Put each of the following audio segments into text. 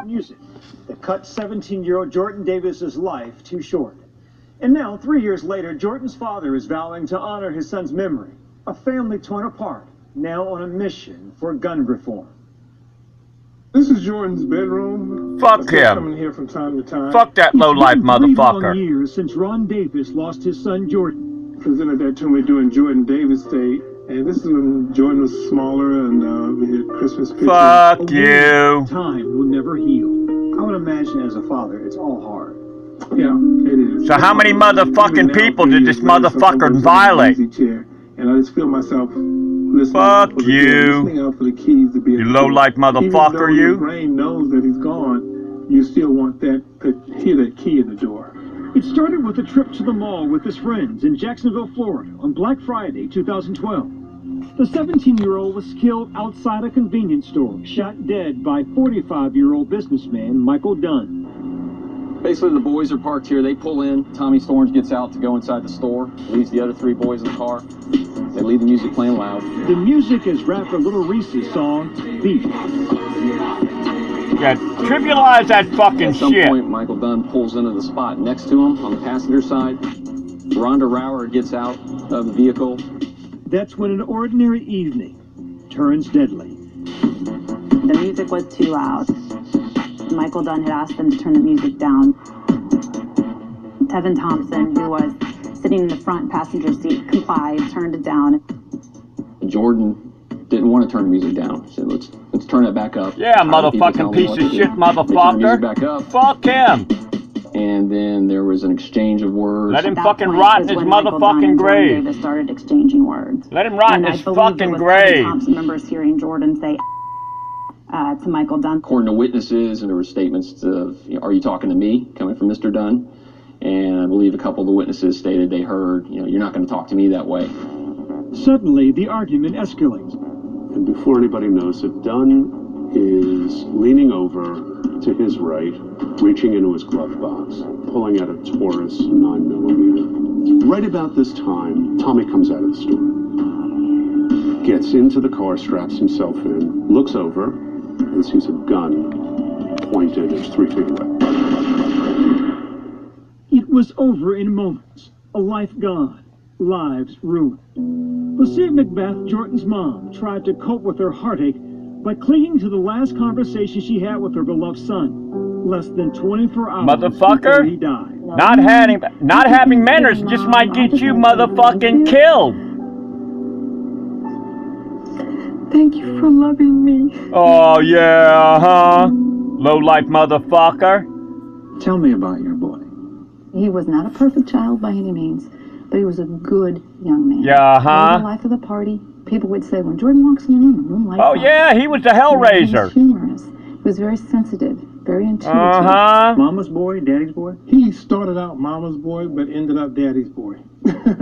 music that cut 17-year-old Jordan Davis's life too short. And now, 3 years later, Jordan's father is vowing to honor his son's memory. A family torn apart, now on a mission for gun reform. This is Jordan's bedroom. Fuck him. Coming here from time to time. Fuck that low-life motherfucker. It's been 3 long years since Ron Davis lost his son Jordan. Presented that to me during Jordan Davis Day, and this is when Jordan was smaller, and we had Christmas pictures. Fuck you. Time will never heal. I would imagine as a father, it's all hard. Yeah, it is. So how many motherfucking people did this motherfucker violate? And I just feel myself listening. Fuck you. Listening out for the keys to be You low-life motherfucker, you. Your brain knows that he's gone. You still want that to hear that key in the door. It started with a trip to the mall with his friends in Jacksonville, Florida on Black Friday, 2012. The 17-year-old was killed outside a convenience store, shot dead by 45-year-old businessman Michael Dunn. Basically, the boys are parked here. They pull in. Tommy Storms gets out to go inside the store, leaves the other three boys in the car. They leave the music playing loud. The music is rapper Little Reese's song, Beat. Yeah, trivialize that fucking shit. At some shit. point, Michael Dunn pulls into the spot next to him on the passenger side. Rhonda Rower gets out of the vehicle. That's when an ordinary evening turns deadly. The music was too loud. Michael Dunn had asked them to turn the music down. Tevin Thompson, who was sitting in the front passenger seat, complied, turned it down. Jordan didn't want to turn the music down. He said, let's turn it back up. Yeah, motherfucking piece of shit, motherfucker. Back up. Fuck him. And then there was an exchange of words. Let him fucking rot in his motherfucking grave. Davis started exchanging words. Let him rot in his fucking grave. Thompson members hearing Jordan say to Michael Dunn. According to witnesses, and there were statements of, are you talking to me, coming from Mr. Dunn? And I believe a couple of the witnesses stated they heard, you're not going to talk to me that way. Suddenly, the argument escalates. And before anybody knows it, Dunn is leaning over to his right, reaching into his glove box, pulling out a Taurus 9mm. Right about this time, Tommy comes out of the store, gets into the car, straps himself in, looks over, and sees a gun pointed at 3 feet away. It was over in moments. A life gone. Lives ruined. Lucia Macbeth, Jordan's mom, tried to cope with her heartache by clinging to the last conversation she had with her beloved son, less than 24 hours before he died. Not having manners just might get you motherfucking killed. Thank you for loving me. Oh yeah, huh? Low-life motherfucker. Tell me about your boy. He was not a perfect child by any means, but he was a good young man. Yeah, huh? The life of the party. People would say, when Jordan walks in the room lights up. Yeah, he was the Hellraiser. He was humorous. He was very sensitive, very intuitive. Mama's boy, daddy's boy? He started out mama's boy, but ended up daddy's boy.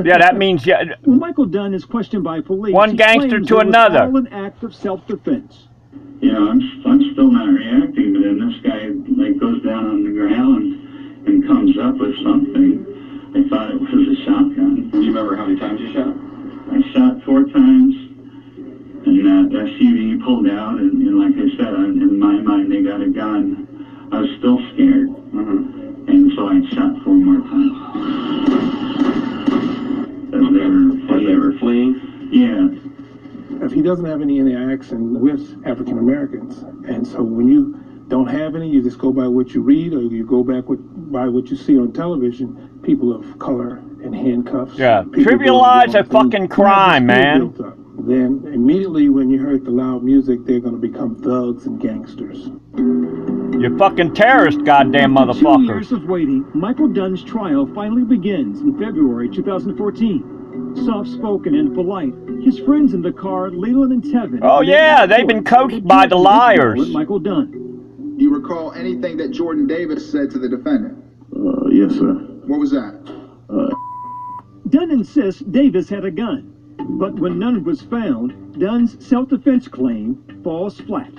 Yeah, that means When Michael Dunn is questioned by police, one gangster to another. All an act of self-defense. I'm still not reacting, but then this guy goes down on the ground and comes up with something. I thought it was a shotgun. Do you remember how many times you shot? I shot 4 times, and that SUV pulled out, and like I said, in my mind, they got a gun. I was still scared, and so I shot 4 more times. As they were fleeing? Yeah. If he doesn't have any interaction with African Americans, and so when you don't have any, you just go by what you read, or you go back by what you see on television, people of color in handcuffs. Yeah, trivialize a fucking crime, man. Then immediately when you heard the loud music, they're going to become thugs and gangsters. You fucking terrorist, goddamn motherfuckers. 2 years of waiting, Michael Dunn's trial finally begins in February 2014. Soft-spoken and polite, his friends in the car, Leland and Tevin. Oh yeah, they've been coached by the liars. Michael Dunn. Do you recall anything that Jordan Davis said to the defendant? Yes, sir. What was that? Dunn insists Davis had a gun, but when none was found, Dunn's self-defense claim falls flat.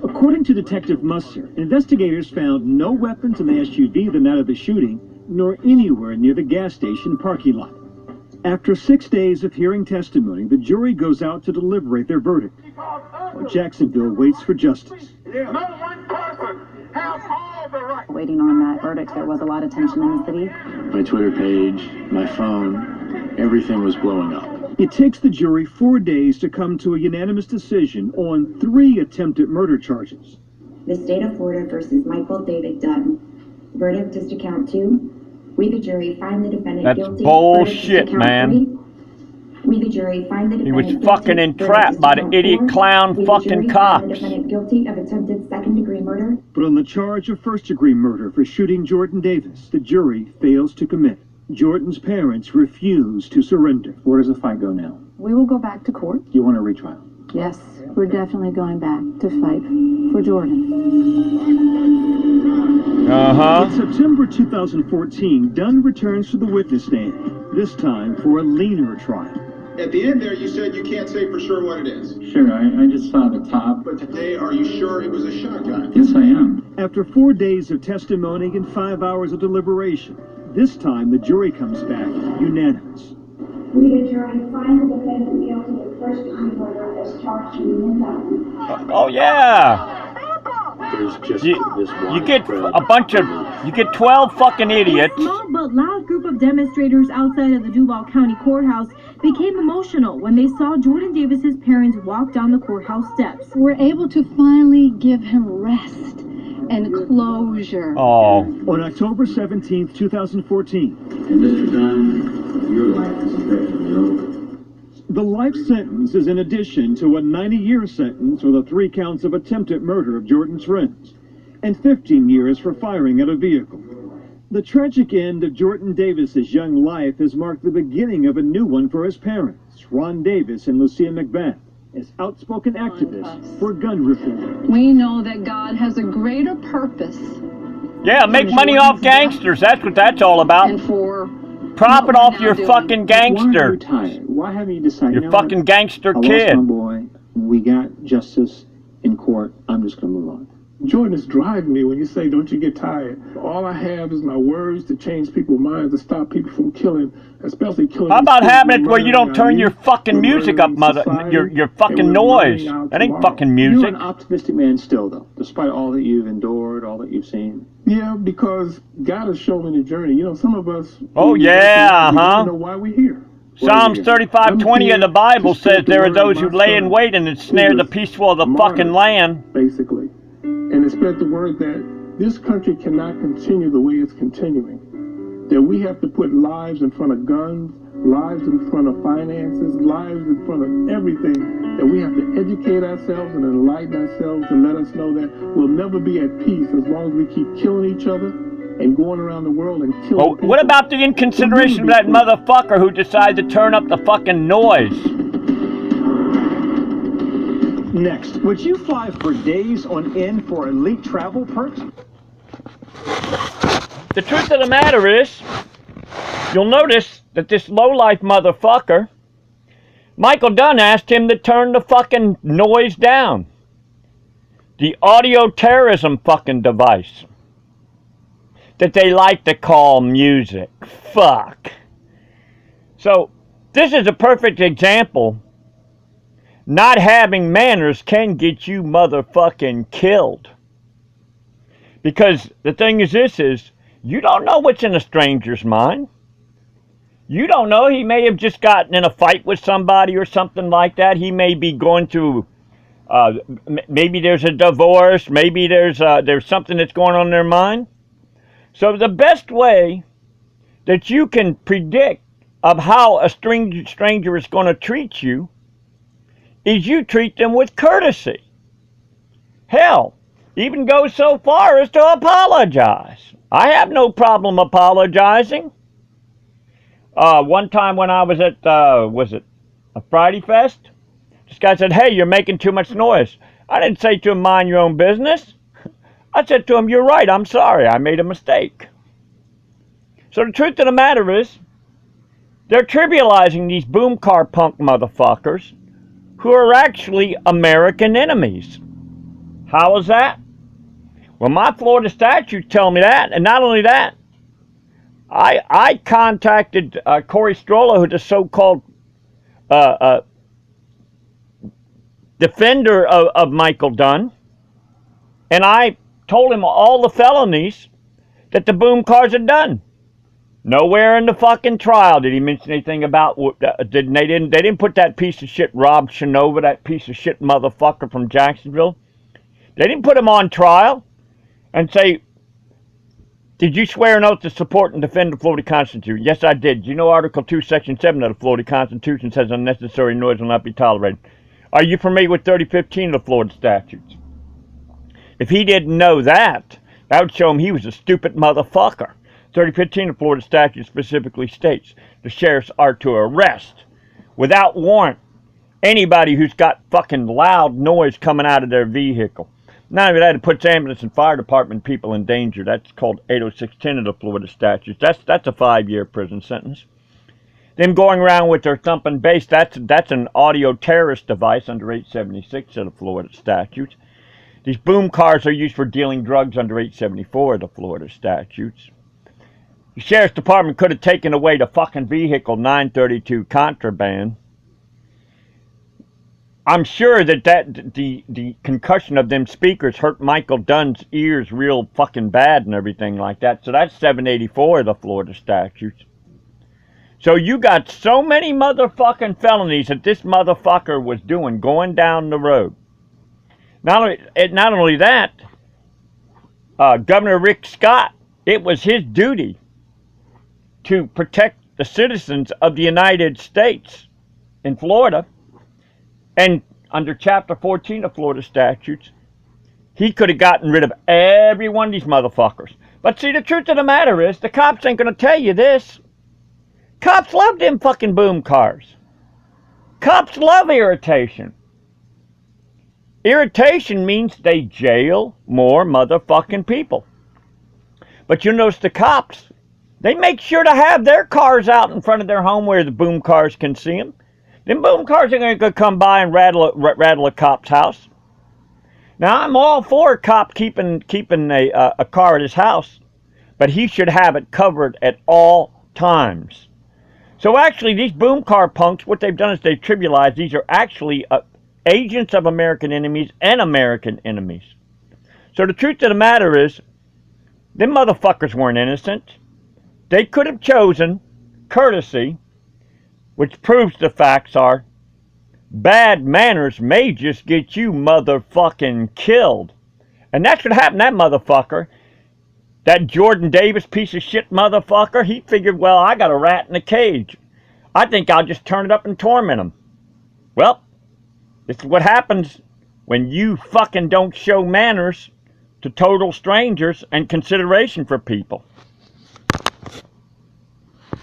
According to Detective Musser, investigators found no weapons in the SUV the night of the shooting, nor anywhere near the gas station parking lot. After 6 days of hearing testimony, the jury goes out to deliberate their verdict, while Jacksonville waits for justice. No one person waiting on that verdict, there was a lot of tension in the city. My Twitter page, my phone, everything was blowing up. It takes the jury 4 days to come to a unanimous decision on 3 attempted murder charges. The state of Florida versus Michael David Dunn. Verdict is to count 2. We, the jury, find the defendant guilty. That's bullshit, man. 3. We, the jury, find the defendant He was fucking entrapped by the idiot clown fucking cops. The defendant guilty of attempted second-degree murder. But on the charge of first-degree murder for shooting Jordan Davis, the jury fails to commit. Jordan's parents refuse to surrender. Where does the fight go now? We will go back to court. You want a retrial? Yes, we're definitely going back to fight for Jordan. In September 2014, Dunn returns to the witness stand, this time for a leaner trial. At the end there, you said you can't say for sure what it is. Sure, I just saw the top. But today, are you sure it was a shotgun? Yes, I am. After 4 days of testimony and 5 hours of deliberation, this time the jury comes back unanimous. We, the jury, find the defendant guilty of first-degree murder as charged in the indictment. Oh yeah. There's just You get a bunch of, you get 12 fucking idiots. A small but loud group of demonstrators outside of the Duval County Courthouse became emotional when they saw Jordan Davis's parents walk down the courthouse steps. We're able to finally give him rest and closure. Oh. On October 17th, 2014. And Mr. Dunn, your life is effectively over. The life sentence is in addition to a 90-year sentence for the 3 counts of attempted murder of Jordan's friends, and 15 years for firing at a vehicle. The tragic end of Jordan Davis's young life has marked the beginning of a new one for his parents, Ron Davis and Lucia McBath, as outspoken activists for gun reform. We know that God has a greater purpose. Yeah, make money off gangsters. That's what that's all about. And for profit off your fucking gangster. Why haven't you decided? Your fucking gangster I kid. lost my boy. We got justice in court. I'm just going to move on. Jordan is driving me when you say, don't you get tired? All I have is my words to change people's minds, to stop people from killing, especially killing. How about having it where you don't turn your fucking music up, your fucking noise? That ain't fucking music. You're an optimistic man still, though, despite all that you've endured, all that you've seen. Yeah, because God has shown me the journey. You know, some of us. Oh, yeah, we don't know why we're here. Psalms 35:20 of the Bible says there are those who lay in wait and ensnare the peaceful of the fucking land. Basically. And it spread the word that this country cannot continue the way it's continuing. That we have to put lives in front of guns, lives in front of finances, lives in front of everything. That we have to educate ourselves and enlighten ourselves and let us know that we'll never be at peace as long as we keep killing each other and going around the world and killing people. What about the inconsideration of that motherfucker who decided to turn up the fucking noise? Next, would you fly for days on end for elite travel perks? The truth of the matter is, you'll notice that this lowlife motherfucker, Michael Dunn asked him to turn the fucking noise down. The audio terrorism fucking device that they like to call music. Fuck. So, this is a perfect example. Not having manners can get you motherfucking killed. Because the thing is this is, you don't know what's in a stranger's mind. You don't know, he may have just gotten in a fight with somebody or something like that. He may be going through, maybe there's a divorce, maybe there's something that's going on in their mind. So the best way that you can predict of how a stranger is going to treat you is you treat them with courtesy. Hell, even go so far as to apologize. I have no problem apologizing. One time when I was at, was it a Friday Fest? This guy said, hey, you're making too much noise. I didn't say to him, mind your own business. I said to him, you're right, I'm sorry, I made a mistake. So the truth of the matter is, they're trivializing these boom car punk motherfuckers who are actually American enemies. How is that? Well, my Florida statutes tell me that, and not only that, I contacted Corey Strollo, who's the so-called defender of Michael Dunn, and I told him all the felonies that the boom cars are done. Nowhere in the fucking trial did he mention anything about they didn't put that piece of shit Rob Shinova, that piece of shit motherfucker from Jacksonville. They didn't put him on trial and say, did you swear an oath to support and defend the Florida Constitution? Yes, I did. You know Article 2, Section 7 of the Florida Constitution says unnecessary noise will not be tolerated. Are you familiar with 3015 of the Florida statutes? If he didn't know that, that would show him he was a stupid motherfucker. 3015 of Florida statute specifically states the sheriffs are to arrest without warrant anybody who's got fucking loud noise coming out of their vehicle. Not only that, it puts ambulance and fire department people in danger. That's called 80610 of the Florida statutes. That's a 5-year prison sentence. Them going around with their thumping bass, that's an audio terrorist device under 876 of the Florida statutes. These boom cars are used for dealing drugs under 874 of the Florida statutes. The sheriff's department could have taken away the fucking vehicle 932 contraband. I'm sure that the concussion of them speakers hurt Michael Dunn's ears real fucking bad and everything like that. So that's 784 of the Florida statutes. So you got so many motherfucking felonies that this motherfucker was doing going down the road. Not only that, Governor Rick Scott, it was his duty to protect the citizens of the United States in Florida. And under Chapter 14 of Florida statutes, he could have gotten rid of every one of these motherfuckers. But see, the truth of the matter is, the cops ain't going to tell you this. Cops love them fucking boom cars. Cops love irritation. Irritation means they jail more motherfucking people. But you notice the cops, they make sure to have their cars out in front of their home where the boom cars can see them. Them boom cars are going to come by and rattle a cop's house. Now, I'm all for a cop keeping a car at his house, but he should have it covered at all times. So actually, these boom car punks, what they've done is they've trivialized. These are actually agents of American enemies and American enemies. So the truth of the matter is, them motherfuckers weren't innocent. They could have chosen courtesy, which proves the facts are, bad manners may just get you motherfucking killed. And that's what happened to that motherfucker. That Jordan Davis piece of shit motherfucker, he figured, well, I got a rat in a cage. I think I'll just turn it up and torment him. Well, this is what happens when you fucking don't show manners to total strangers and consideration for people.